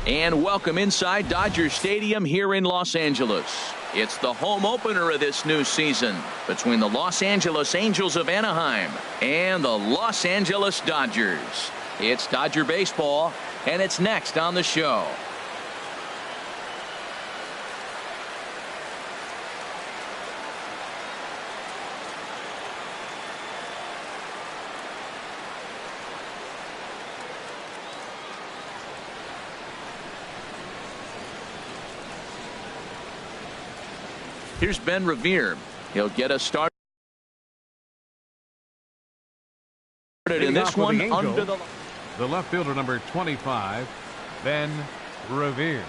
And welcome inside Dodger Stadium here in Los Angeles. It's the home opener of this new season between the Los Angeles Angels of Anaheim and the Los Angeles Dodgers. It's Dodger baseball, and it's next on the show. Here's Ben Revere. He'll get us started in this one under the left fielder, number 25, Ben Revere.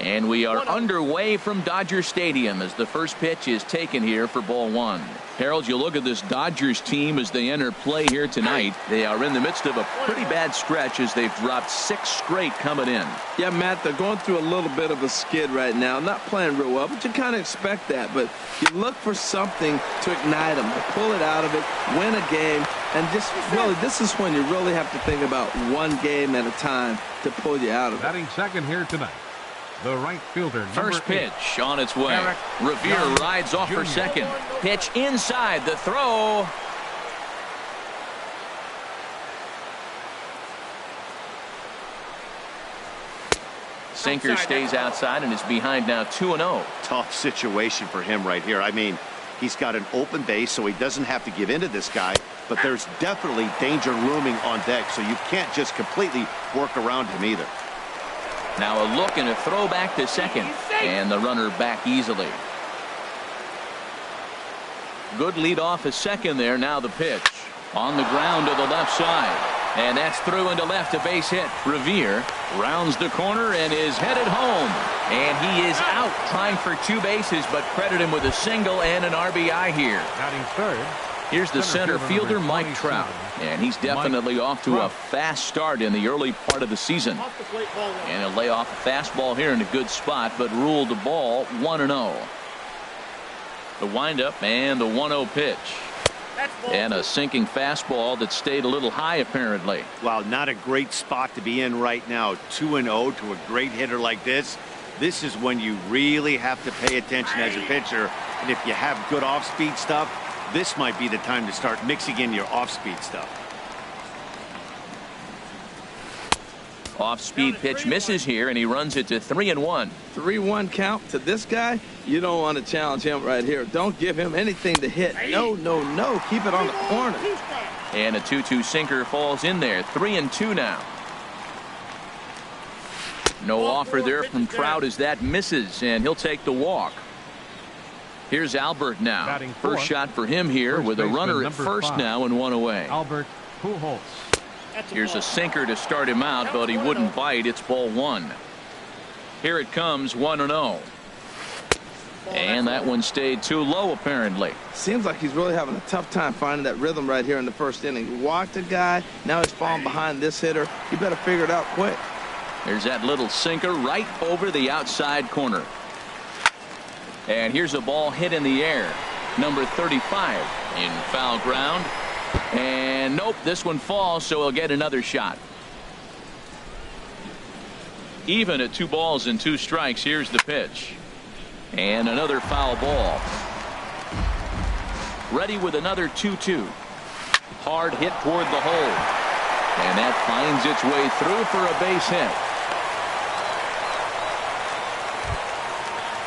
And we are underway from Dodger Stadium as the first pitch is taken here for ball one. Harold, you look at this Dodgers team as they enter play here tonight. They are in the midst of a pretty bad stretch as they've dropped 6 straight coming in. Yeah, Matt, they're going through a little bit of a skid right now. Not playing real well, but you kind of expect that. But you look for something to ignite them, to pull it out of it, win a game, and just really, this is when you really have to think about one game at a time to pull you out of it. Batting second here tonight, the right fielder, first pitch on its way. Revere rides off for second. Pitch inside, the throw. Sinker stays outside and is behind now 2-0. Tough situation for him right here. I mean, he's got an open base, so he doesn't have to give in to this guy, but there's definitely danger looming on deck, so you can't just completely work around him either. Now a look and a throw back to second, and the runner back easily. Good lead off at second there. Now the pitch on the ground to the left side, and that's through into left, a base hit. Revere rounds the corner and is headed home, and he is out trying for 2 bases, but credit him with a single and an RBI here. Batting third, here's the center fielder, Mike Trout, and he's definitely off to a fast start in the early part of the season. And he'll lay off a fastball here in a good spot, but ruled the ball 1-0. The windup and the 1-0 pitch. And a sinking fastball that stayed a little high apparently. Wow, not a great spot to be in right now. 2-0 to a great hitter like this. This is when you really have to pay attention as a pitcher. And if you have good off-speed stuff, this might be the time to start mixing in your off-speed stuff. Off-speed pitch misses here, and he runs it to 3-1. 3-1 count to this guy. You don't want to challenge him right here. Don't give him anything to hit. No, no, no. Keep it on the corner. And a 2-2 sinker falls in there. 3-2 now. No offer there from Trout as that misses, and he'll take the walk. Here's Albert now. First shot for him here with a runner at first now and 1 away. Albert Pujols. Here's a sinker to start him out, but he wouldn't bite. It's ball 1. Here it comes, 1-0. And that one stayed too low apparently. Seems like he's really having a tough time finding that rhythm right here in the first inning. He walked a guy. Now he's falling behind this hitter. You better figure it out quick. There's that little sinker right over the outside corner. And here's a ball hit in the air. Number 35 in foul ground. And nope, this one falls, so he'll get another shot. Even at 2 balls and 2 strikes. Here's the pitch. And another foul ball. Ready with another 2-2. Hard hit toward the hole. And that finds its way through for a base hit.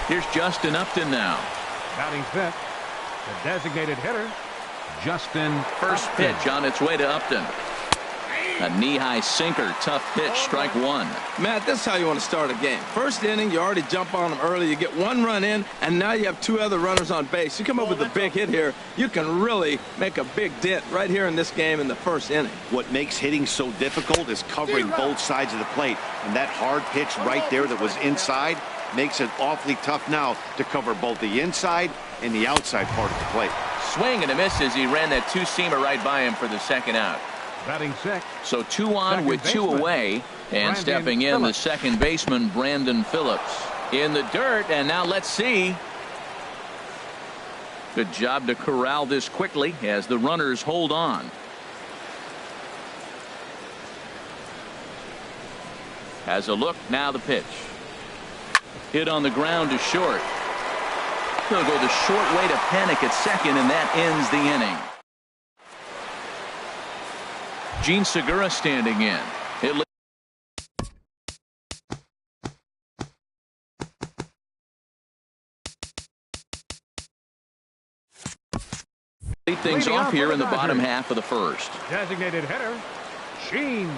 Here's Justin Upton now. Batting fifth, the designated hitter, Justin. First pitch on its way to Upton. A knee-high sinker, tough pitch, strike 1. Matt, this is how you want to start a game. First inning, you already jump on them early. You get 1 run in, and now you have 2 other runners on base. You come up with a big hit here, you can really make a big dent right here in this game in the first inning. What makes hitting so difficult is covering both sides of the plate. And that hard pitch right there that was inside makes it awfully tough now to cover both the inside and the outside part of the plate. Swing and a miss as he ran that 2-seamer right by him for the second out. Batting sixth. So 2 on with 2 away, and stepping in the second baseman Brandon Phillips in the dirt. And now let's see. Good job to corral this quickly as the runners hold on. Has a look. Now the pitch. Hit on the ground to short. He'll go the short way to panic at second, and that ends the inning. Gene Segura standing in. It lead things off here in the bottom half of the first. Designated hitter, Gene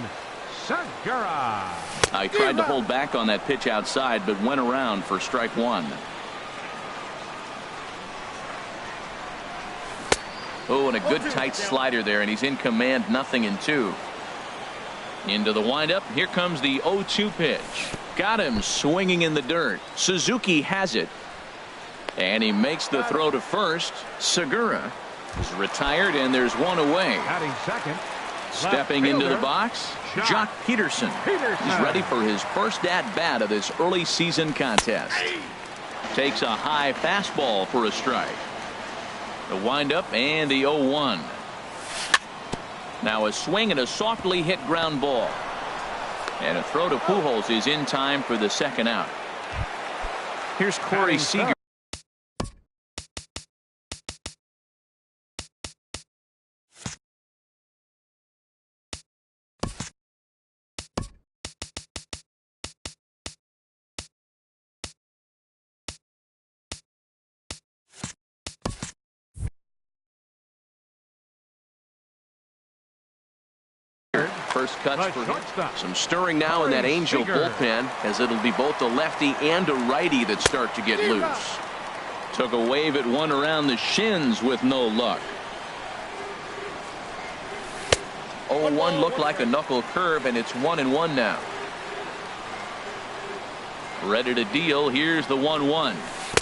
Segura. I tried to hold back on that pitch outside, but went around for strike one. Oh, and a good tight slider there, and he's in command, 0-2. Into the windup. Here comes the 0-2 pitch. Got him swinging in the dirt. Suzuki has it. And he makes the throw to first. Segura is retired, and there's one away. Batting second. Stepping into the box, Jock Peterson. He's ready for his first at-bat of this early season contest. Takes a high fastball for a strike. The windup and the 0-1. Now a swing and a softly hit ground ball. And a throw to Pujols is in time for the second out. Here's Corey Seager. First cuts for him. Some stirring now in that Angel bullpen, as it'll be both a lefty and a righty that start to get loose. Took a wave at one around the shins with no luck. 0-1 looked like a knuckle curve, and it's 1-1 now. Ready to deal. Here's the 1-1.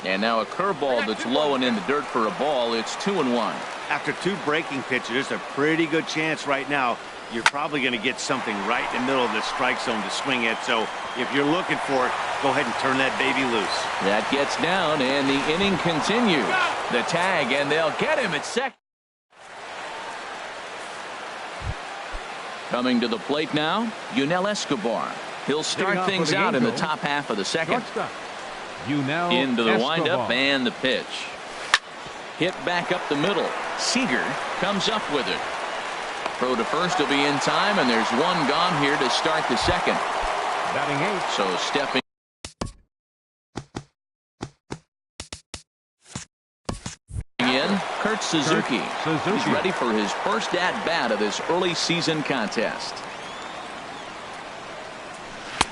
And now a curveball that's low and in the dirt for a ball. It's 2-1. After two breaking pitches, there's a pretty good chance right now you're probably going to get something right in the middle of the strike zone to swing at. So if you're looking for it, go ahead and turn that baby loose. That gets down, and the inning continues. The tag, and they'll get him at second. Coming to the plate now, Yunel Escobar. He'll start things out in the top half of the second. Into the windup and the pitch. Hit back up the middle. Seager comes up with it. Throw to first will be in time, and there's one gone here to start the second. Batting eighth. So stepping in, Kurt Suzuki. He's ready for his first at-bat of this early season contest.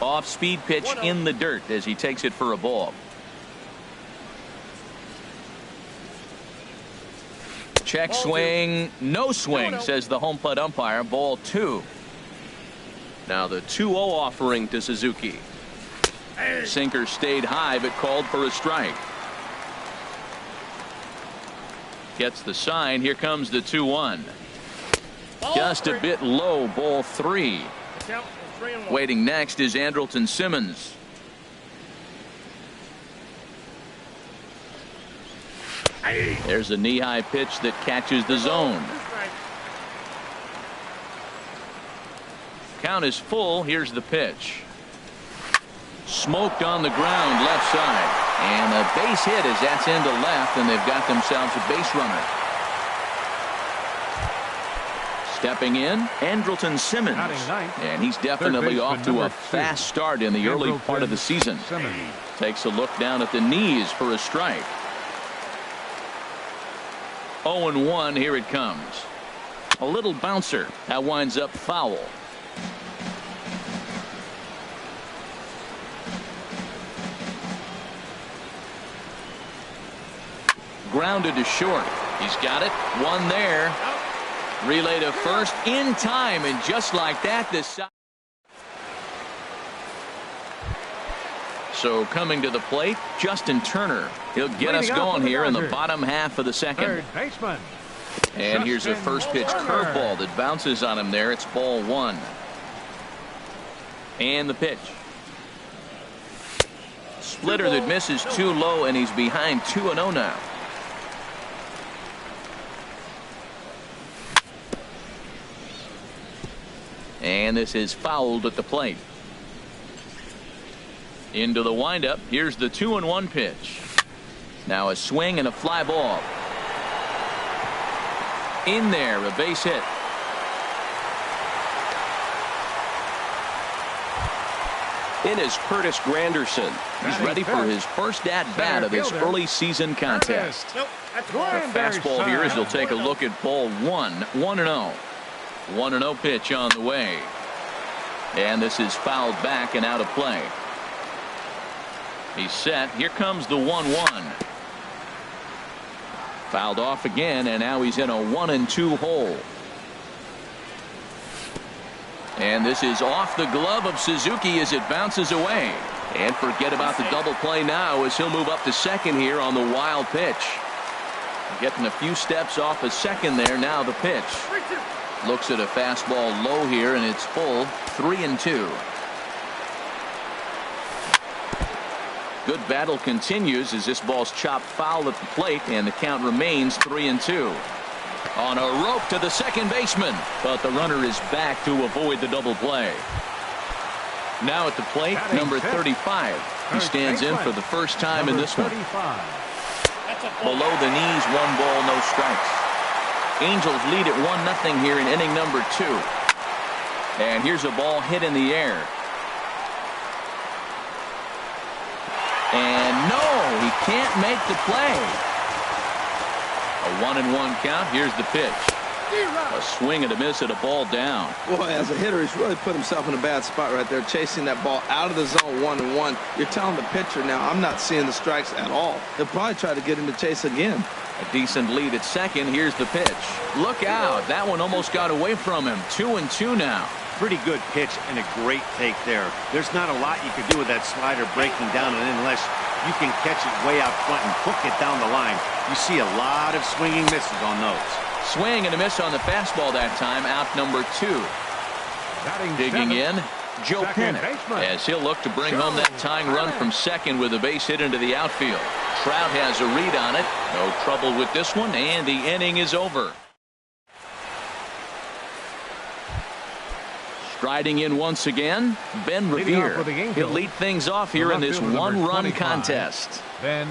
Off-speed pitch in the dirt as he takes it for a ball. Check swing, no swing, says the home plate umpire. Ball 2. Now the 2-0 offering to Suzuki. Sinker stayed high but called for a strike. Gets the sign. Here comes the 2-1. Just a bit low. Ball 3. Waiting next is Andrelton Simmons. There's a knee-high pitch that catches the zone. Count is full. Here's the pitch. Smoked on the ground, left side. And a base hit as that's into left, and they've got themselves a base runner. Stepping in, Andrelton Simmons. And he's definitely off to a fast start in the early part of the season. Takes a look down at the knees for a strike. 0-1, here it comes. A little bouncer. That winds up foul. Grounded to short. He's got it. One there. Relay to first in time, and just like that, this. So coming to the plate, Justin Turner. He'll get us going here in the bottom half of the second. Third baseman. And here's a first pitch curveball that bounces on him there. It's ball 1. And the pitch. Splitter that misses too low, and he's behind 2-0 now. And this is fouled at the plate. Into the windup. Here's the 2-1 pitch. Now a swing and a fly ball. In there, a base hit. In is Curtis Granderson. He's ready for his first at-bat of this early season contest. The fastball here as he'll take a look at ball 1. 1-0. 1-0 pitch on the way. And this is fouled back and out of play. He's set. Here comes the 1-1. Fouled off again, and now he's in a 1-2 hole. And this is off the glove of Suzuki as it bounces away. And forget about the double play now as he'll move up to second here on the wild pitch. Getting a few steps off a second there. Now the pitch. Looks at a fastball low here, and it's full. 3-2. Good battle continues as this ball's chopped foul at the plate, and the count remains 3-2. On a rope to the second baseman, but the runner is back to avoid the double play. Now at the plate, number 35. He stands in for the first time in this one. Below the knees, 1 ball, no strikes. Angels lead at 1-0 here in inning number 2. And here's a ball hit in the air. And no, he can't make the play. A 1-1 count. Here's the pitch. A swing and a miss at a ball down. Boy, as a hitter, he's really put himself in a bad spot right there, chasing that ball out of the zone 1-1. You're telling the pitcher now, I'm not seeing the strikes at all. He'll probably try to get him to chase again. A decent lead at second. Here's the pitch. Look out. That one almost got away from him. 2-2 now. Pretty good pitch and a great take there. There's not a lot you can do with that slider breaking down, and unless you can catch it way out front and hook it down the line, you see a lot of swinging misses on those. Swing and a miss on the fastball that time. Out number 2. Digging in, Joe Pennant, as he'll look to bring home that tying run from second with a base hit into the outfield. Trout has a read on it. No trouble with this one, and the inning is over. Striding in once again, Ben Revere. He'll lead things off here in this 1-run contest. Ben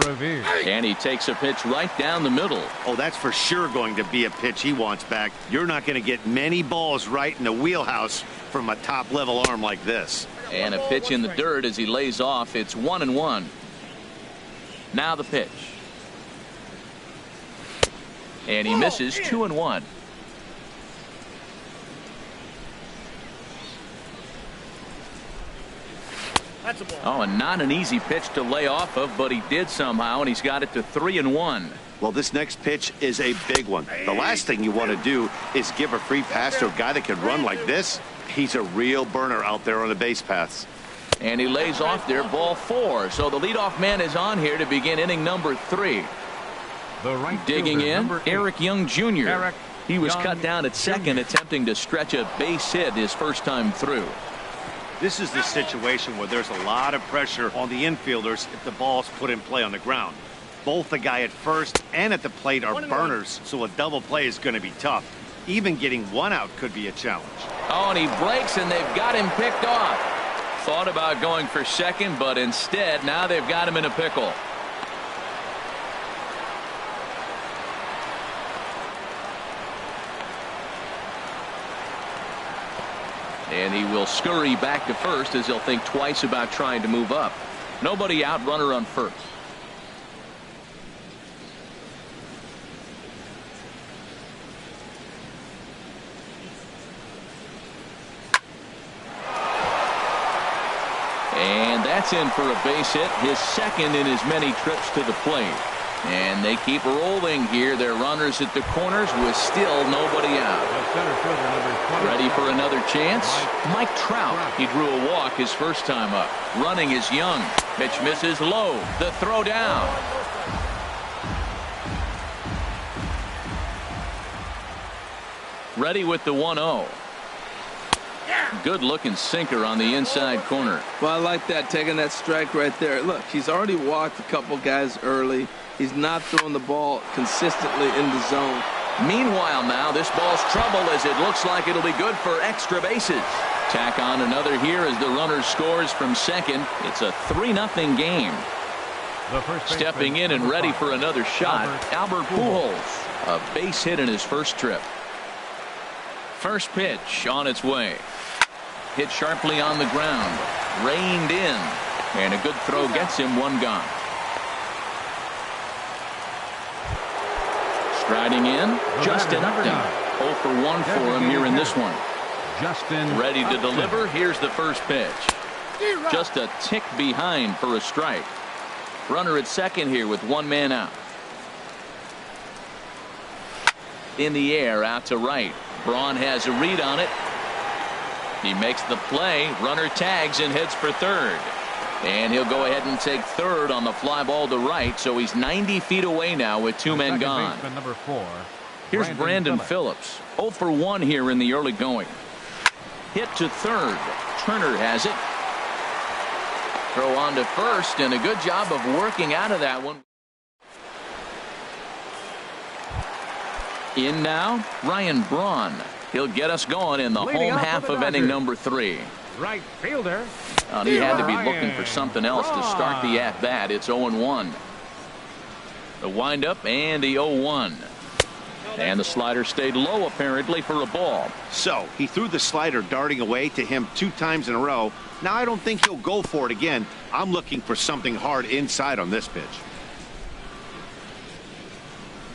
Revere. And he takes a pitch right down the middle. Oh, that's for sure going to be a pitch he wants back. You're not going to get many balls right in the wheelhouse from a top-level arm like this. And a pitch in the dirt as he lays off. It's 1-1. Now the pitch. And he misses. 2-1. Oh, and not an easy pitch to lay off of, but he did somehow, and he's got it to 3-1. Well, this next pitch is a big one. The last thing you want to do is give a free pass to a guy that can run like this. He's a real burner out there on the base paths. And he lays off there, ball 4. So the leadoff man is on here to begin inning number 3. Digging in, Eric Young Jr. He was cut down at second, attempting to stretch a base hit his first time through. This is the situation where there's a lot of pressure on the infielders if the ball's put in play on the ground. Both the guy at first and at the plate are burners, so a double play is going to be tough. Even getting one out could be a challenge. Oh, and he breaks, and they've got him picked off. Thought about going for second, but instead, now they've got him in a pickle. And he will scurry back to first as he'll think twice about trying to move up. Nobody out, runner on first. And that's in for a base hit, his second in as many trips to the plate. And they keep rolling here. Their runners at the corners with still nobody out. Ready for another chance? Mike Trout. He drew a walk his first time up. Running is Young. Pitch misses low. The throw down. Ready with the 1-0. Good looking sinker on the inside corner. Well, I like that, taking that strike right there. Look, he's already walked a couple guys early. He's not throwing the ball consistently in the zone. Meanwhile, now this ball's trouble as it looks like it'll be good for extra bases. Tack on another here as the runner scores from second. It's a 3-0 game. Stepping in and ready for another shot, Albert Pujols. A base hit in his first trip. First pitch on its way. Hit sharply on the ground. Reined in. And a good throw gets him one gone. Striding in, Justin Upton. 0 for 1 for him here in this one. Justin ready to deliver. Here's the first pitch. Just a tick behind for a strike. Runner at second here with one man out. In the air out to right. Braun has a read on it. He makes the play. Runner tags and heads for third. And he'll go ahead and take third on the fly ball to right. So he's 90 feet away now with two men gone. Number 4. Here's Brandon Phillips. 0 for 1 here in the early going. Hit to third. Turner has it. Throw on to first, and a good job of working out of that one. In now, Ryan Braun. He'll get us going in the home half of inning number 3. Right fielder. He had to be looking for something else to start the at-bat. It's 0-1. The windup and the 0-1. And the slider stayed low apparently for a ball. So he threw the slider darting away to him 2 times in a row. Now I don't think he'll go for it again. I'm looking for something hard inside on this pitch.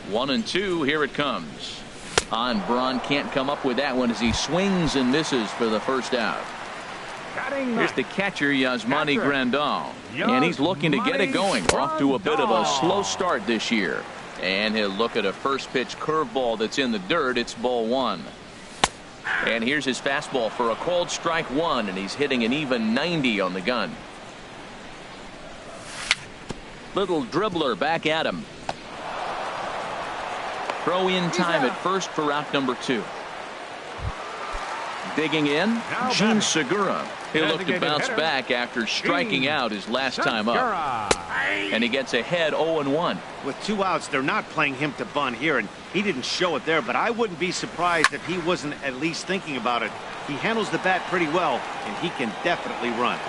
1-2. Here it comes. Braun can't come up with that one as he swings and misses for the first out. Here's the catcher, Yasmani Grandal. And he's looking to get it going. Off to a bit of a slow start this year. And he'll look at a first pitch curveball that's in the dirt. It's ball 1. And here's his fastball for a called strike 1, and he's hitting an even 90 on the gun. Little dribbler back at him. Throw in time at first for out number 2. Digging in, Gene Segura. He'll look to bounce back after striking out his last time up. And he gets ahead 0-1. With 2 outs, they're not playing him to bunt here, and he didn't show it there, but I wouldn't be surprised if he wasn't at least thinking about it. He handles the bat pretty well, and he can definitely run.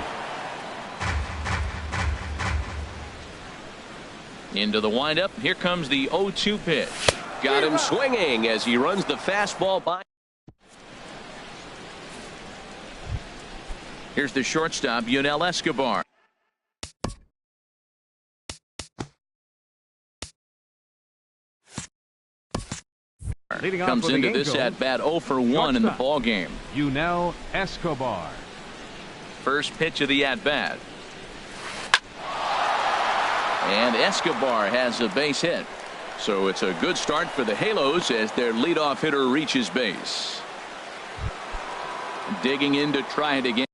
Into the windup. Here comes the 0-2 pitch. Got him swinging as he runs the fastball by. Here's the shortstop, Yunel Escobar. Comes into this at bat 0 for 1 in the ball game. Yunel Escobar. First pitch of the at bat. And Escobar has a base hit. So it's a good start for the Halos as their leadoff hitter reaches base. Digging in to try it again.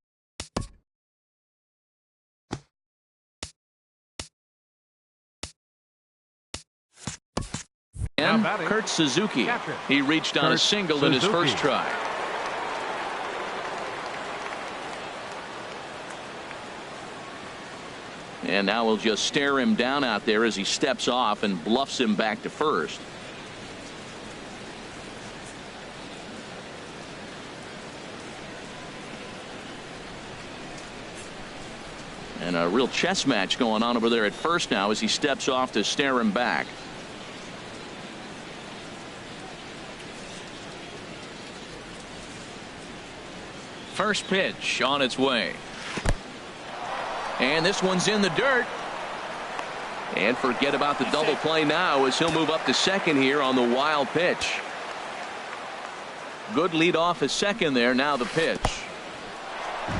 And Kurt Suzuki. He reached on a single in his first try. And now we'll just stare him down out there as he steps off and bluffs him back to first. And a real chess match going on over there at first now as he steps off to stare him back. First pitch on its way. And this one's in the dirt. And forget about the double play now as he'll move up to second here on the wild pitch. Good lead off at second there. Now the pitch.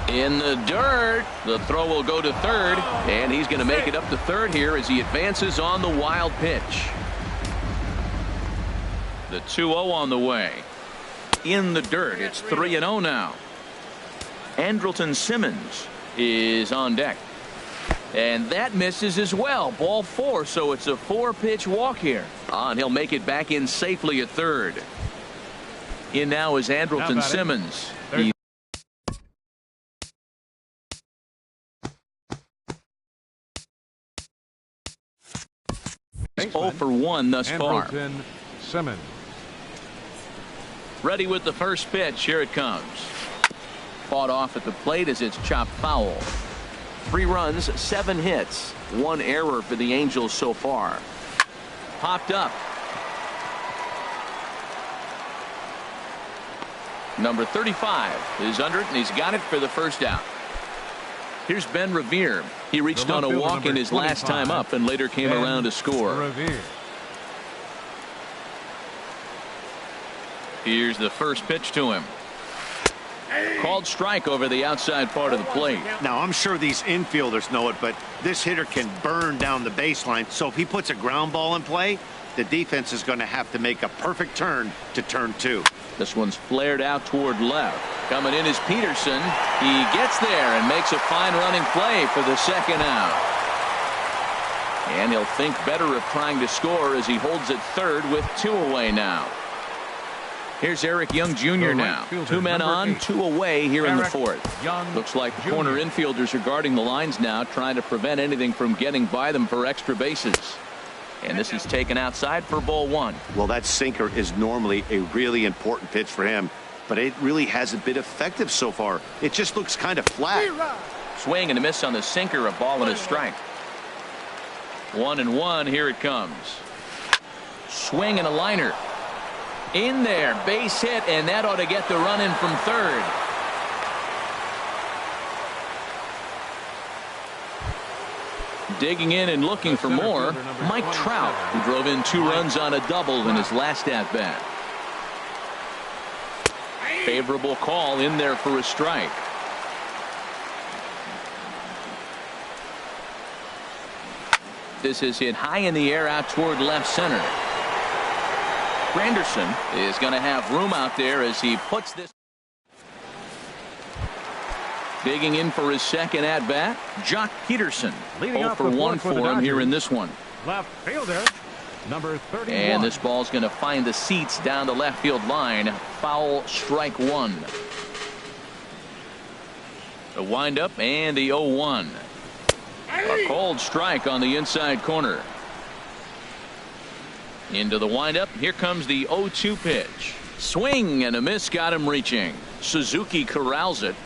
In the dirt. The throw will go to third. And he's going to make it up to third here as he advances on the wild pitch. The 2-0 on the way. In the dirt. It's 3-0 now. Andrelton Simmons is on deck. And that misses as well. Ball 4, so it's a 4-pitch walk here. And he'll make it back in safely at third. In now is Andrelton Simmons. He's 0 for 1 thus far. Andrelton Simmons. Ready with the first pitch. Here it comes. fought off at the plate as it's chopped foul. 3 runs, 7 hits, 1 error for the Angels so far. Popped up. Number 35 is under it, and he's got it for the first out. Here's Ben Revere. He reached on a walk in his last time up and later came around to score. Revere. Here's the first pitch to him. Called strike over the outside part of the plate. Now, I'm sure these infielders know it, but this hitter can burn down the baseline. So if he puts a ground ball in play, the defense is going to have to make a perfect turn to turn 2. This one's flared out toward left. Coming in is Peterson. He gets there and makes a fine running play for the second out. And he'll think better of trying to score as he holds it third with 2 away now. Here's Eric Young Jr. now. 2 men on, 2 away here in the 4th. Looks like the corner infielders are guarding the lines now, trying to prevent anything from getting by them for extra bases. And this is taken outside for ball 1. Well, that sinker is normally a really important pitch for him, but it really hasn't been effective so far. It just looks kind of flat. Swing and a miss on the sinker, a ball and a strike. 1-1, here it comes. Swing and a liner. In there, base hit, and that ought to get the run in from third. Digging in and looking for more, Mike Trout, who drove in 2 runs on a double in his last at-bat. Favorable call in there for a strike. This is hit high in the air out toward left center. Granderson is going to have room out there as he puts this. Digging in for his second at bat, Jock Peterson. 0 for 1 for him here in this one. Left fielder, number 31. And this ball's going to find the seats down the left field line. Foul, strike 1. The windup and the 0-1. A cold strike on the inside corner. Into the windup. Here comes the 0-2 pitch. Swing and a miss, got him reaching. Suzuki corrals it.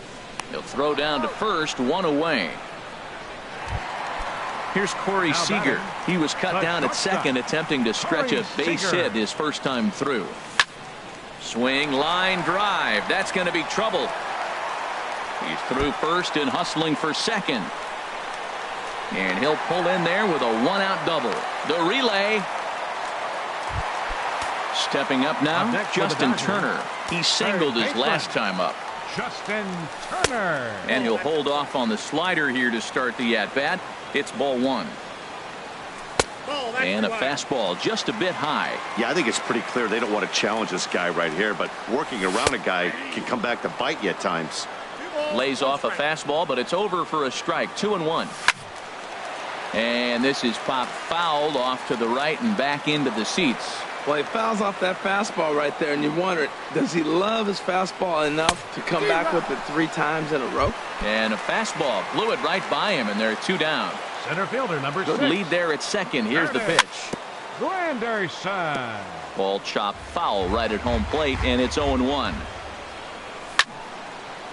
He'll throw down to first, 1 away. Here's Corey Seager. He was cut down at second, attempting to stretch a base hit his first time through. Swing, line drive. That's going to be trouble. He's through first and hustling for second. And he'll pull in there with a 1-out double. The relay. Stepping up now, Justin Turner. He singled his last time up. Justin Turner. And he'll hold off on the slider here to start the at-bat. It's ball 1. And a fastball just a bit high. Yeah, I think it's pretty clear they don't want to challenge this guy right here, but working around a guy can come back to bite you at times. Lays off a fastball, but it's over for a strike. 2-1. And this is popped foul off to the right and back into the seats. Well, he fouls off that fastball right there, and you wonder, does he love his fastball enough to come back with it 3 times in a row? And a fastball blew it right by him, and they're 2 down. Center fielder, number 6. Good lead there at second. Here's the pitch. Granderson. Ball chopped foul right at home plate, and it's 0-1.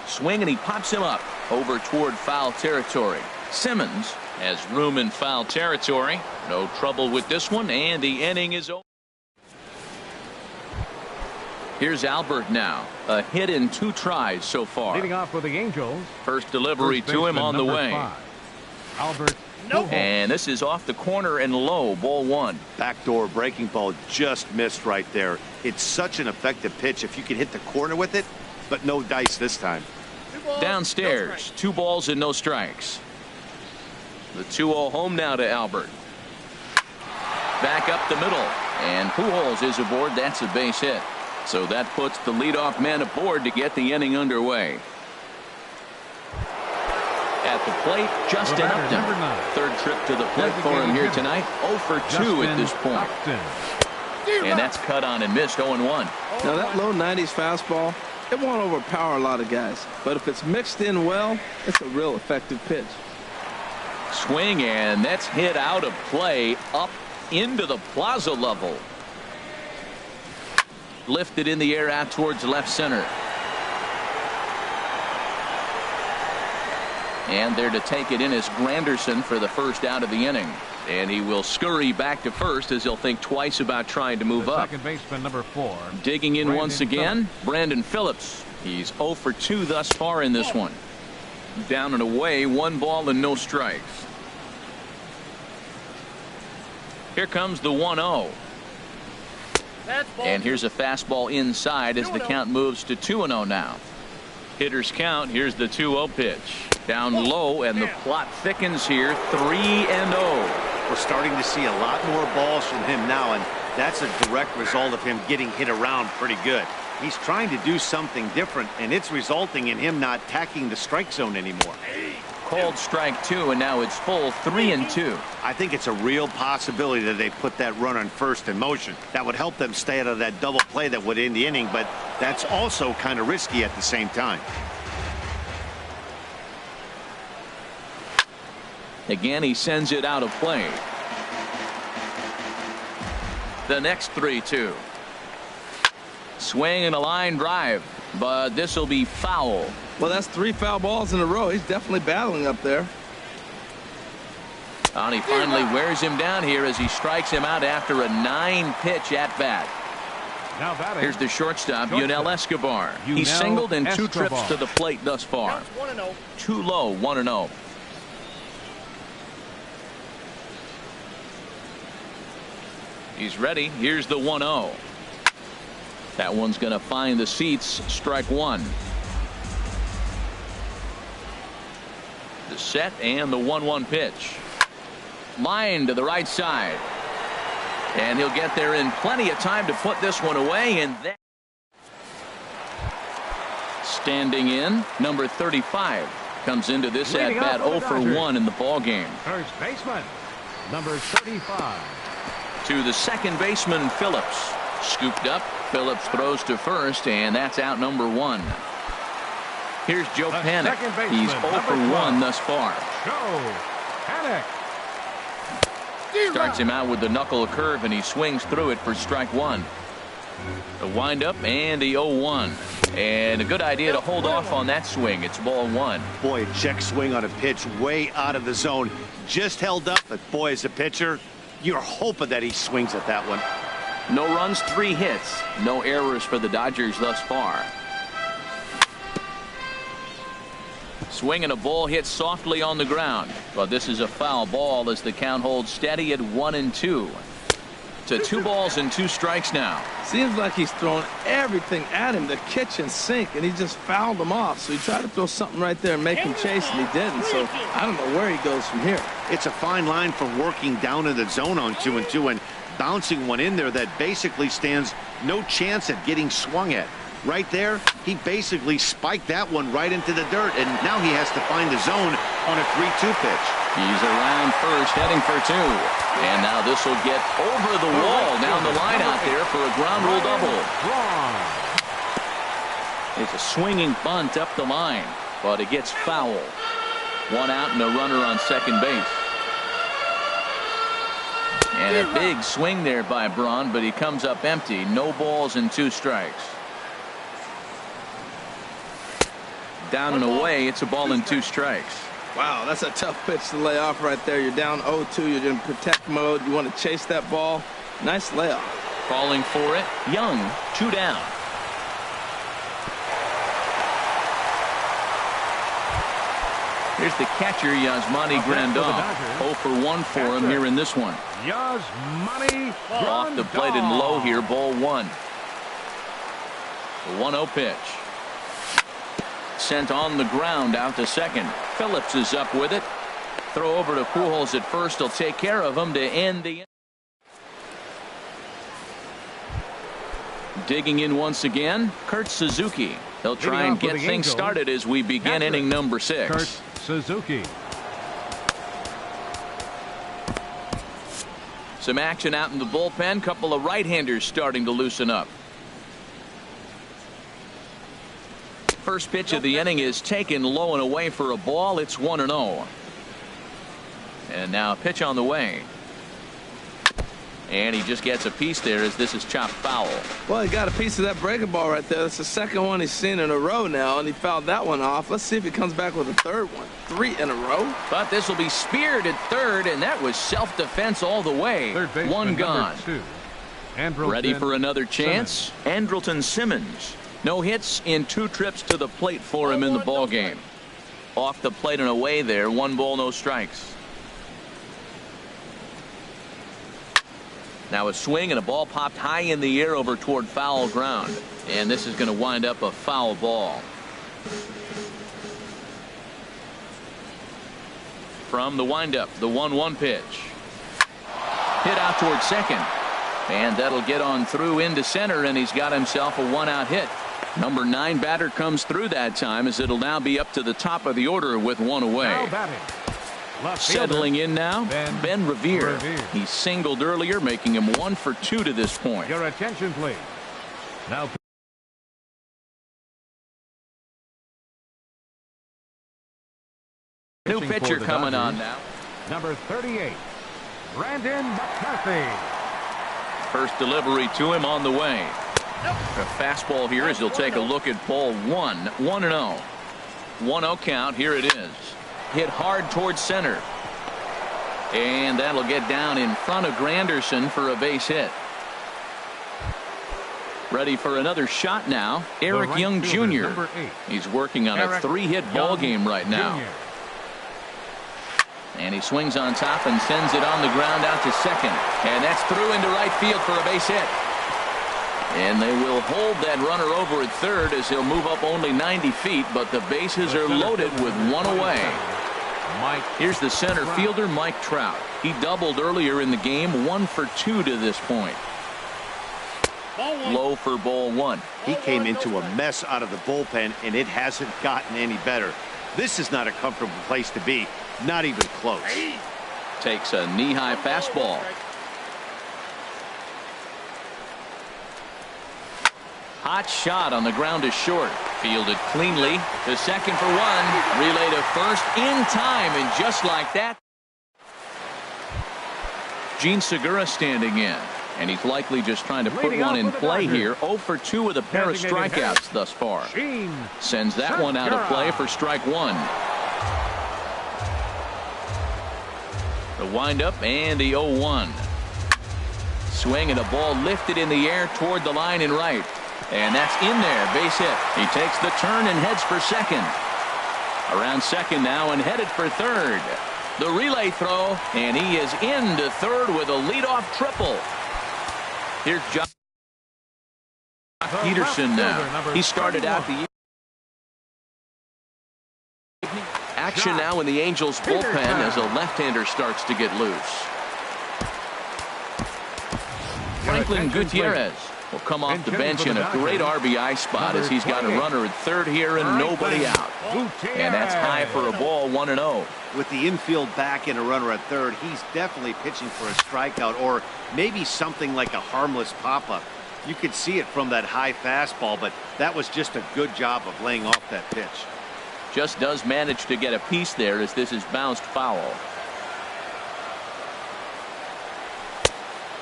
Swing, and he pops him up over toward foul territory. Simmons has room in foul territory. No trouble with this one, and the inning is over. Here's Albert now. A hit in 2 tries so far. Leading off with the Angels. First delivery to him on the way. 5. Albert. And this is off the corner and low. Ball 1. Backdoor breaking ball just missed right there. It's such an effective pitch if you can hit the corner with it, but no dice this time. Downstairs, 2 balls and no strikes. The 2-0 home now to Albert. Back up the middle, and Pujols is aboard. That's a base hit. So that puts the leadoff man aboard to get the inning underway. At the plate, Justin Upton. 3rd trip to the plate for him here tonight. 0 for 2 at this point. And that's cut on and missed. 0-1. Now that low 90s fastball, it won't overpower a lot of guys. But if it's mixed in well, it's a real effective pitch. Swing, and that's hit out of play up into the plaza level. Lifted in the air out towards left center. And there to take it in is Granderson for the first out of the inning. And he will scurry back to first as he'll think twice about trying to move up. Second baseman number 4. Digging in once again, Brandon Phillips. He's 0 for 2 thus far in this one. Down and away, 1 ball and no strikes. Here comes the 1-0. And here's a fastball inside as the count moves to 2-0 now. Hitters count. Here's the 2-0 pitch. Down low, and the plot thickens here. 3-0. We're starting to see a lot more balls from him now, and that's a direct result of him getting hit around pretty good. He's trying to do something different, and it's resulting in him not attacking the strike zone anymore. Called strike 2, and now it's full 3-2. I think it's a real possibility that they put that runner on first in motion. That would help them stay out of that double play that would end the inning, but that's also kind of risky at the same time. Again, he sends it out of play. The next 3-2. Swing and a line drive, but this will be foul. Well, that's 3 foul balls in a row. He's definitely battling up there. And he finally wears him down here as he strikes him out after a 9-pitch at bat. Now batting. Here's the shortstop, Yunel Escobar. He's singled in 2 trips to the plate thus far. Too low, 1-0. He's ready. Here's the 1-0. That one's going to find the seats. Strike 1. The set and the 1-1 pitch. Line to the right side. And he'll get there in plenty of time to put this one away. And then standing in, number 35 comes into this at bat 0 for 1 in the ball game. First baseman number 35. To the second baseman, Phillips. Scooped up. Phillips throws to first, and that's out number 1. Here's Joe Panik. He's 0 for 1 thus far. Joe Panik. Starts him out with the knuckle curve, and he swings through it for strike 1. The windup and the 0-1. And a good idea to hold off on that swing. It's ball 1. Boy, a check swing on a pitch way out of the zone. Just held up, but boy, as a pitcher, you're hoping that he swings at that one. No runs, 3 hits. No errors for the Dodgers thus far. Swing and a ball hit softly on the ground. But this is a foul ball as the count holds steady at 1-2. To 2 balls and 2 strikes now. Seems like he's throwing everything at him, the kitchen sink, and he just fouled him off. So he tried to throw something right there and make him chase, and he didn't. So I don't know where he goes from here. It's a fine line from working down in the zone on 2-2 and bouncing one in there that basically stands no chance at getting swung at. Right there, he basically spiked that one right into the dirt, and now he has to find the zone on a 3-2 pitch. He's around first, heading for 2. And now this will get over the wall down the line out there for a ground rule double. It's a swinging bunt up the line, but it gets foul. 1 out and a runner on second base. And a big swing there by Braun, but he comes up empty. No balls and 2 strikes. Down and away, it's a ball and 2 strikes. Wow, that's a tough pitch to lay off right there. You're down 0-2. You're in protect mode. You want to chase that ball. Nice layoff. Calling for it. Young, 2 down. Here's the catcher, Yasmani Grandal. 0 for 1 for him here in this one. Yasmani Grandal. Off the plate and low here, ball 1. The 1-0 pitch. Sent on the ground out to second. Phillips is up with it. Throw over to Pujols at first. He'll take care of him to end the. Digging in once again, Kurt Suzuki. He'll try and get things started as we begin inning number 6. Kurt Suzuki. Some action out in the bullpen. Couple of right-handers starting to loosen up. First pitch of the inning is taken low and away for a ball. It's 1-0. And now a pitch on the way. And he just gets a piece there as this is chopped foul. Well, he got a piece of that breaking ball right there. That's the second one he's seen in a row now, and he fouled that one off. Let's see if he comes back with a third one. 3 in a row. But this will be speared at third, and that was self-defense all the way. One gone. Ready for another chance? Andrelton Simmons. No hits in 2 trips to the plate for him in the ball game. Off the plate and away there. 1 ball, no strikes. Now a swing and a ball popped high in the air over toward foul ground. And this is going to wind up a foul ball. From the windup, the 1-1 pitch. Hit out toward second. And that'll get on through into center, and he's got himself a 1-out hit. Number 9 batter comes through that time, as it'll now be up to the top of the order with 1 away. Settling in now, Ben Revere. He singled earlier, making him 1 for 2 to this point. Your attention, please. Now, new pitcher coming on now. Number 38, Brandon McCarthy. First delivery to him on the way. A fastball here as he'll take a look at ball 1. 1-0. 1-0 count. Here it is. Hit hard towards center. And that'll get down in front of Granderson for a base hit. Ready for another shot now. Eric Young Jr. He's working on a 3-hit ball game right now. And he swings on top and sends it on the ground out to second. And that's through into right field for a base hit. And they will hold that runner over at third as he'll move up only 90 feet, but the bases are loaded with 1 away. Here's the center fielder, Mike Trout. He doubled earlier in the game, 1 for 2 to this point. Low for ball 1. He came into a mess out of the bullpen, and it hasn't gotten any better. This is not a comfortable place to be, not even close. Takes a knee-high fastball. Hot shot on the ground is short. Fielded cleanly to second for 1. Relay to first in time, and just like that, Gene Segura standing in. And he's likely just trying to put one in play here. 0 for 2 with a pair of strikeouts thus far. Sends that one out of play for strike 1. The windup and the 0-1. Swing and a ball lifted in the air toward the line and right. And that's in there. Base hit. He takes the turn and heads for second. Around second now and headed for third. The relay throw, and he is into third with a leadoff triple. Here's Josh Peterson now. He started out the evening. Action now in the Angels bullpen as a left-hander starts to get loose. Franklin Gutierrez will come off the bench in a great RBI spot as he's got a runner at third here and nobody out. And that's high for a ball, 1-0. With the infield back and a runner at third, he's definitely pitching for a strikeout or maybe something like a harmless pop-up. You could see it from that high fastball, but that was just a good job of laying off that pitch. Just does manage to get a piece there as this is bounced foul.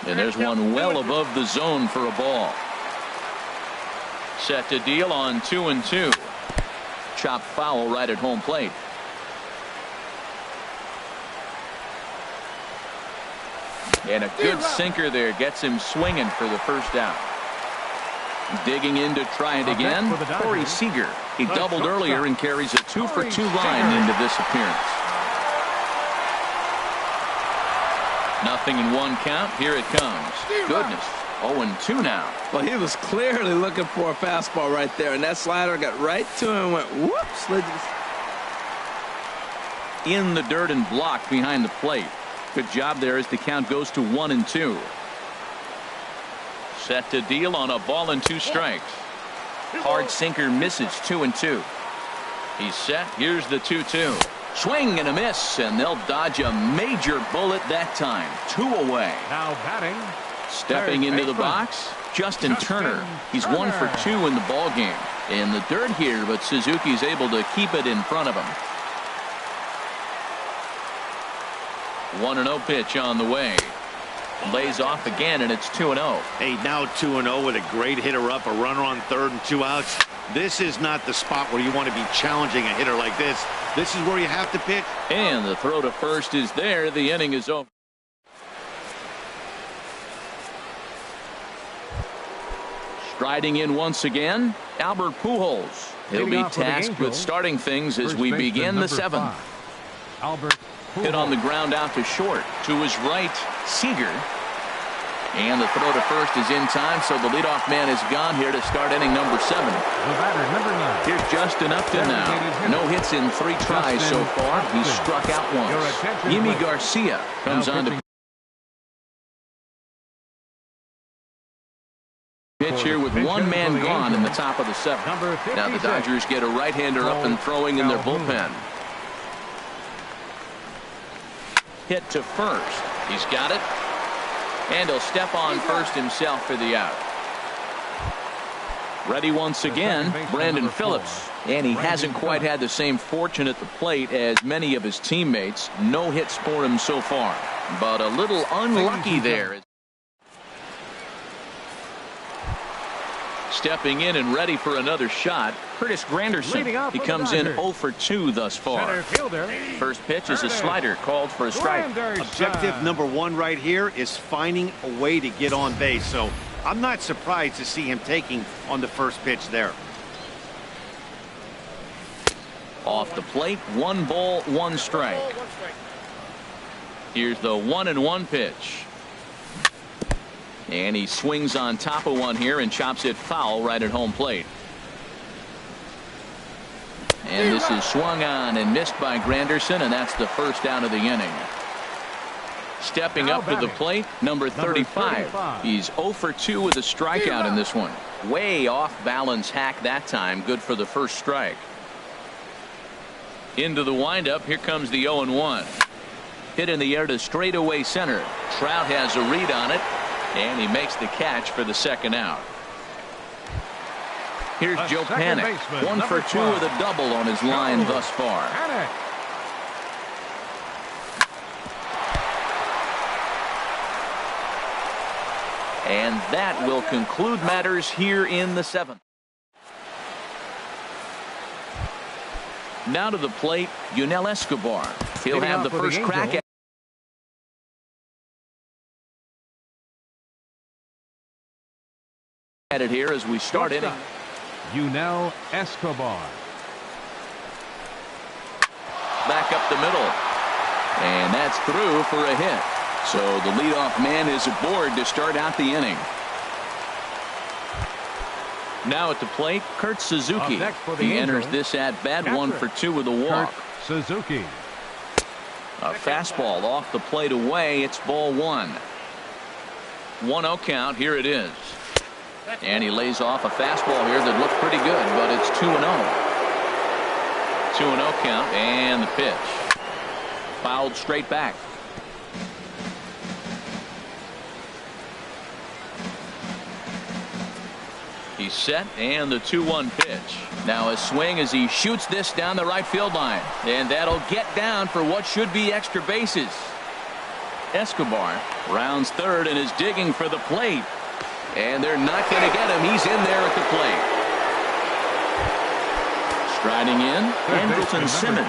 And there's one well above the zone for a ball. Set to deal on 2-2. Chopped foul right at home plate. And a good sinker there gets him swinging for the first out. Digging in to try it again, Corey Seager. He doubled earlier and carries a 2 for 2 line into this appearance. Nothing in 1 count. Here it comes. Goodness. 0-2 now. Well, he was clearly looking for a fastball right there, and that slider got right to him and went whoops. In the dirt and blocked behind the plate. Good job there as the count goes to 1-2. Set to deal on a ball and 2 strikes. Hard sinker misses, 2-2. He's set. Here's the 2-2. Swing and a miss, and they'll dodge a major bullet that time. 2 away. Now batting. Stepping into the box, Justin Turner. He's 1 for 2 in the ball game. In the dirt here, but Suzuki's able to keep it in front of him. 1-0 pitch on the way. Lays off again, and it's 2-0. Hey, now 2-0 with a great hitter up, a runner on third and 2 outs. This is not the spot where you want to be challenging a hitter like this. This is where you have to pitch. And the throw to first is there. The inning is over. Striding in once again, Albert Pujols. He'll be tasked with starting things as we begin the 7th. Albert Pujols. Hit on the ground out to short. To his right, Seager. And the throw to first is in time, so the leadoff man is gone here to start inning number 7. The batter, number 9. Here's Justin Upton now. No hits in 3 tries so far. He's struck out once. Yimi Garcia comes on to pitch here with one man gone in the top of the 7th. Now the Dodgers get a right-hander up and throwing in their bullpen. Hit to first. He's got it. And he'll step on first himself for the out. Ready once again, Brandon Phillips. And he hasn't quite had the same fortune at the plate as many of his teammates. No hits for him so far, but a little unlucky there. Stepping in and ready for another shot, Curtis Granderson. He comes in 0 for 2 thus far. First pitch is a slider called for a strike. Objective number 1 right here is finding a way to get on base. So I'm not surprised to see him taking on the first pitch there. Off the plate, 1 ball, 1 strike. Here's the 1-1 pitch. And he swings on top of one here and chops it foul right at home plate. And this is swung on and missed by Granderson, and that's the first out of the inning. Stepping up to the plate, number 35. He's 0 for 2 with a strikeout in this one. Way off balance hack that time. Good for the first strike. Into the windup. Here comes the 0-1. Hit in the air to straightaway center. Trout has a read on it. And he makes the catch for the second out. Here's Joe Panik. 1 for 2 with a double on his line thus far. And that will conclude matters here in the 7th. Now to the plate, Yunel Escobar. He'll have the first crack at it here as we start inning. Yunel Escobar. Back up the middle. And that's through for a hit. So the leadoff man is aboard to start out the inning. Now at the plate, Kurt Suzuki. He enters this at bat 1 for 2 with a walk. Kurt Suzuki. A fastball off the plate away. It's ball 1. 1-0 count. Here it is. And he lays off a fastball here that looked pretty good, but it's 2-0. 2-0 count, and the pitch. Fouled straight back. He's set, and the 2-1 pitch. Now a swing as he shoots this down the right field line. And that'll get down for what should be extra bases. Escobar rounds third and is digging for the plate. And they're not going to get him. He's in there at the plate. Striding in, Andrelton Simmons.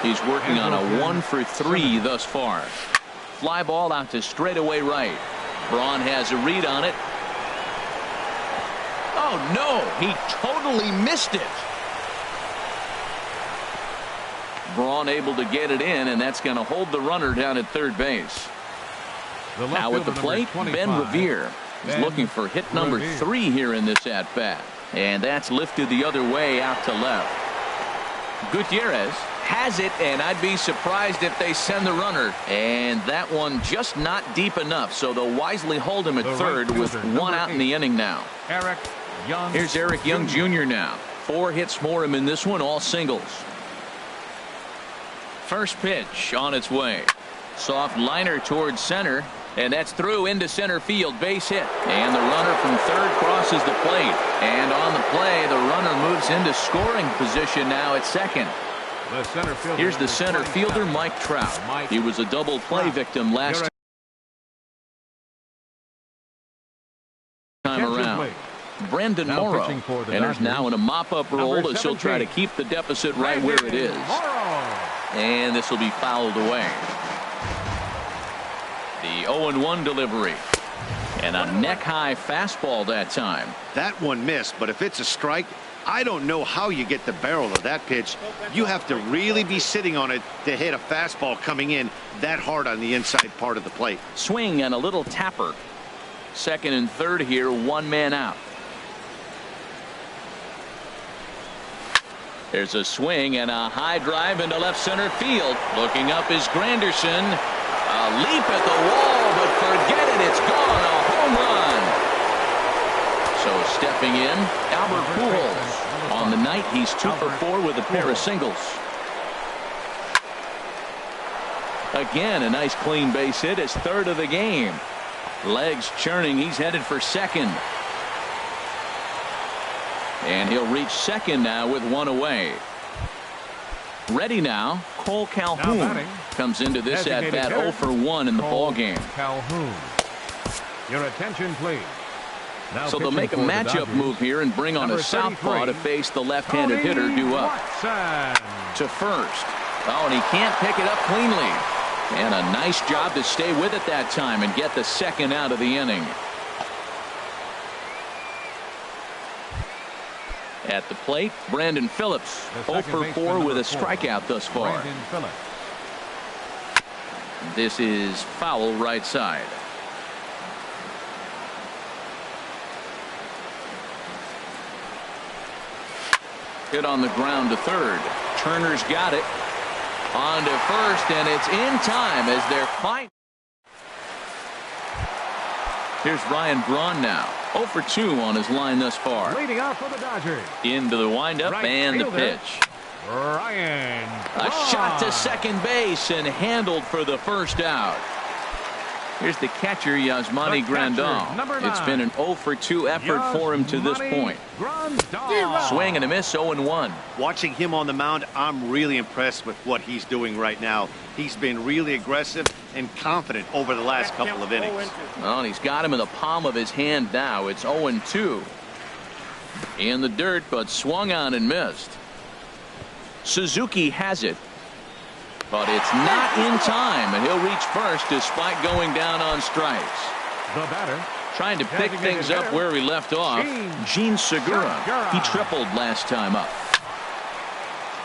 He's working on a 1 for 3 thus far. Fly ball out to straightaway right. Braun has a read on it. Oh, no. He totally missed it. Braun able to get it in, and that's going to hold the runner down at third base. Now at the plate, Ben Revere. He's looking for hit number 3 here in this at-bat. And that's lifted the other way out to left. Gutierrez has it, and I'd be surprised if they send the runner. And that one just not deep enough, so they'll wisely hold him at third with 1 out in the inning now. Here's Eric Young Jr. now. 4 hits for him in this one, all singles. First pitch on its way. Soft liner towards center. And that's through into center field, base hit. And the runner from third crosses the plate. And on the play, the runner moves into scoring position now at second. Here's the center fielder, Mike Trout. He was a double play victim last Brandon Now Morrow pitching for the enters Dodgers, now in a mop-up role number as he'll try to 17, keep the deficit right where it is. Morrow. And this will be fouled away. The 0-1 delivery. And a neck-high fastball that time. That one missed, but if it's a strike, I don't know how you get the barrel of that pitch. You have to really be sitting on it to hit a fastball coming in that hard on the inside part of the plate. Swing and a little tapper. Second and third here, one man out. There's a swing and a high drive into left center field. Looking up is Granderson. A leap at the wall, but forget it, it's gone. A home run. So stepping in, Albert Pujols. On the night, he's 2 for 4 with a pair of singles. Again, a nice clean base hit, his third of the game. Legs churning, he's headed for second. And he'll reach second now with one away. Ready now, Cole Calhoun comes into this at-bat 0 for 1 in the ballgame. Calhoun. Your attention, please. Now so they'll make a matchup move here and bring on a southpaw to face the left-handed hitter due up. To first. Oh, and he can't pick it up cleanly. And a nice job to stay with it that time and get the second out of the inning. At the plate, Brandon Phillips, 0 for 4 with a strikeout thus far. This is foul right side. Hit on the ground to third. Turner's got it. On to first, and it's in time as they're fighting. Here's Ryan Braun now. 0 for 2 on his line thus far. Leading off for the Dodgers. Into the windup and the pitch. Ryan Braun. A shot to second base and handled for the first out. Here's the catcher, Yasmani Grandal. It's been an 0 for 2 effort for him to this point. Swing and a miss, 0-1. Watching him on the mound, I'm really impressed with what he's doing right now. He's been really aggressive and confident over the last couple of innings. Well, and he's got him in the palm of his hand now. It's 0-2. In the dirt, but swung on and missed. Suzuki has it. But it's not in time, and he'll reach first despite going down on strikes. The batter. Trying to pick things up where he left off. Gene Segura. He tripled last time up.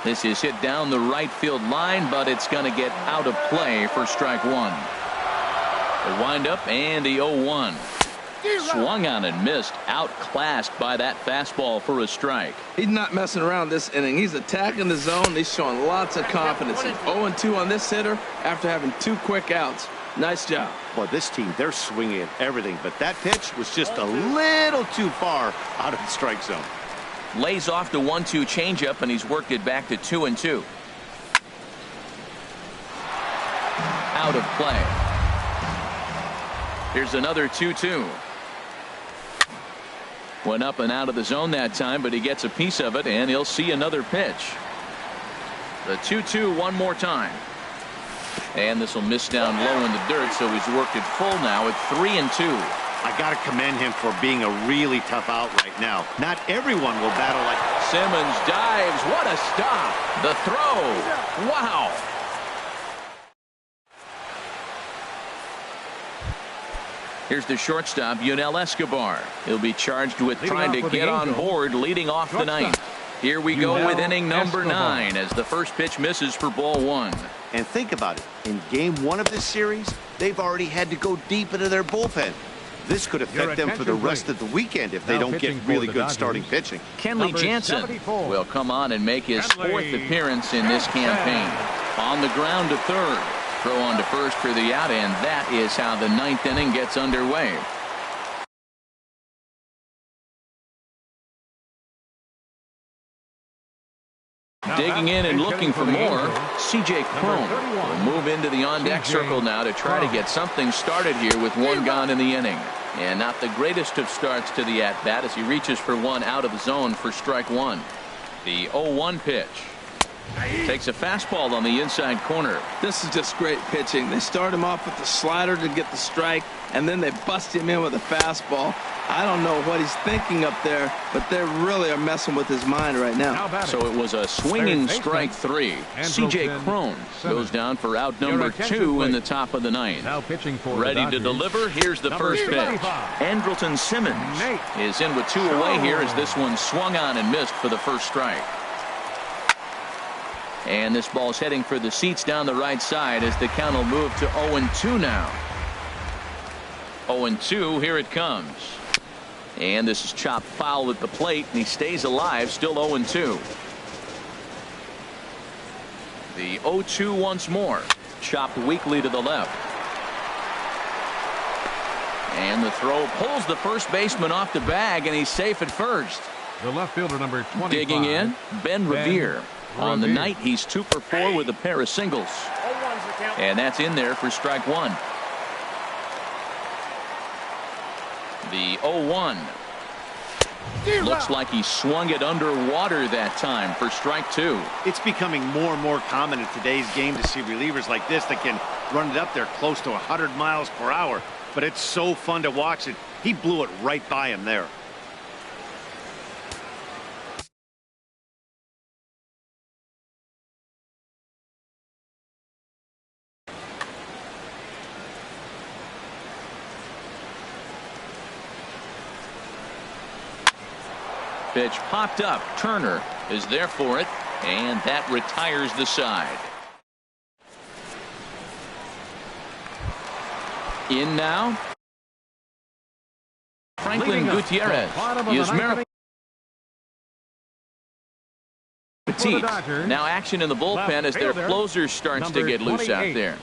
This is hit down the right field line, but it's going to get out of play for strike one. The windup and the 0-1. Swung on and missed, outclassed by that fastball for a strike. He's not messing around this inning. He's attacking the zone. He's showing lots of confidence. He's 0-2 on this hitter after having 2 quick outs. Nice job. Well, this team, they're swinging at everything, but that pitch was just a little too far out of the strike zone. Lays off the 1-2 changeup, and he's worked it back to 2-2. Out of play. Here's another 2-2. Went up and out of the zone that time, but he gets a piece of it, and he'll see another pitch. The 2-2 one more time. And this will miss down low in the dirt, so he's worked it full now at 3-2. I got to commend him for being a really tough out right now. Not everyone will battle like Simmons dives. What a stop. The throw. Wow. Here's the shortstop, Yunel Escobar. He'll be charged with trying to get on board, leading off the ninth. Here we go with inning number 9 as the first pitch misses for ball 1. And think about it. In game 1 of this series, they've already had to go deep into their bullpen. This could affect them for the rest of the weekend if they don't get really good starting pitching. Kenley Jansen will come on and make his 4th appearance in this campaign. On the ground to third. Throw on to first for the out, and that is how the 9th inning gets underway. Digging in and looking for more, C.J. Cron will move into the on-deck circle now to try to get something started here with 1 gone in the inning. And not the greatest of starts to the at-bat as he reaches for 1 out of the zone for strike 1. The 0-1 pitch. Takes a fastball on the inside corner. This is just great pitching. They start him off with the slider to get the strike, and then they bust him in with a fastball. I don't know what he's thinking up there, but they really are messing with his mind right now. So it was a swinging strike three. C.J. Cron goes down for out number 2 in the top of the ninth. Now pitching for Ready to deliver. Here's the first pitch. Andrelton Simmons is in with 2 away here as this one swung on and missed for the first strike. And this ball's heading for the seats down the right side as the count will move to 0-2 now. 0-2, here it comes. And this is chopped foul at the plate, and he stays alive, still 0-2. The 0-2 once more. Chopped weakly to the left. And the throw pulls the first baseman off the bag, and he's safe at first. The left fielder, number 25. Digging in, Ben Revere. On the night, he's 2 for 4 with a pair of singles. And that's in there for strike 1. The 0-1. Looks like he swung it underwater that time for strike 2. It's becoming more and more common in today's game to see relievers like this that can run it up there close to 100 miles per hour. But it's so fun to watch it. He blew it right by him there. Pitch popped up. Turner is there for it, and that retires the side. In now, Franklin Gutierrez. Yusmeiro Petit. Now action in the bullpen as their closer starts to get loose out there.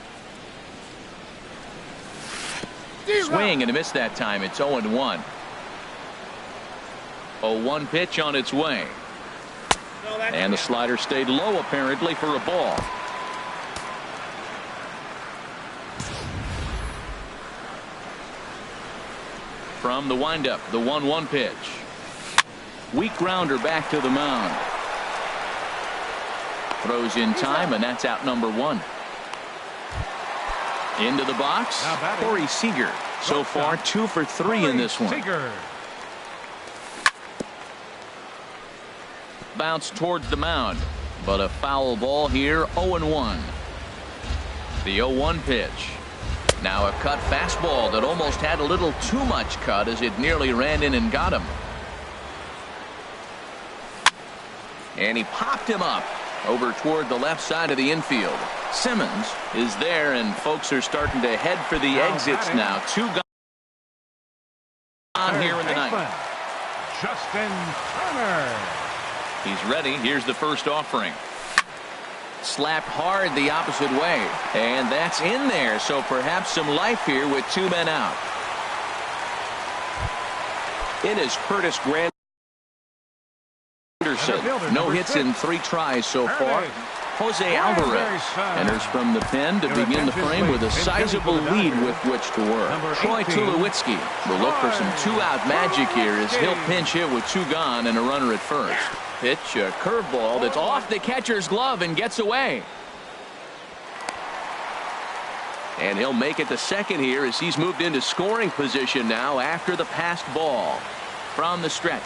Swing and a miss that time. It's 0-1. 0-1 pitch on its way. And the slider stayed low apparently for a ball. From the windup, the 1-1 pitch. Weak grounder back to the mound. Throws in time, and that's out number 1. Into the box, Corey Seager. So far 2 for 3 in this one. Bounce towards the mound, but a foul ball here. 0-1. The 0-1 pitch. Now a cut fastball that almost had a little too much cut as it nearly ran in and got him. And he popped him up over toward the left side of the infield. Simmons is there, and folks are starting to head for the exits now. 2 gone here in the ninth. Justin Turner. He's ready. Here's the first offering. Slapped hard the opposite way. And that's in there. So perhaps some life here with 2 men out. It is Curtis Granderson. No hits in 3 tries so far. Jose Alvarez enters from the pen to begin the frame with a sizable lead with which to work. Troy Tulowitzki will look for some 2-out magic here as he'll pinch hit with 2 gone and a runner at first. Pitch, a curveball that's off the catcher's glove and gets away. And he'll make it to second here as he's moved into scoring position now after the passed ball. From the stretch.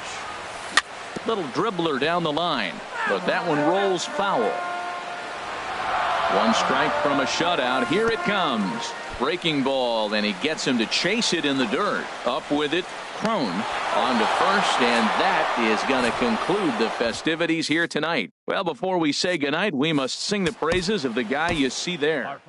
Little dribbler down the line, but that one rolls foul. 1 strike from a shutout. Here it comes. Breaking ball, and he gets him to chase it in the dirt. Up with it, Cron on to first, and that is going to conclude the festivities here tonight. Well, before we say goodnight, we must sing the praises of the guy you see there.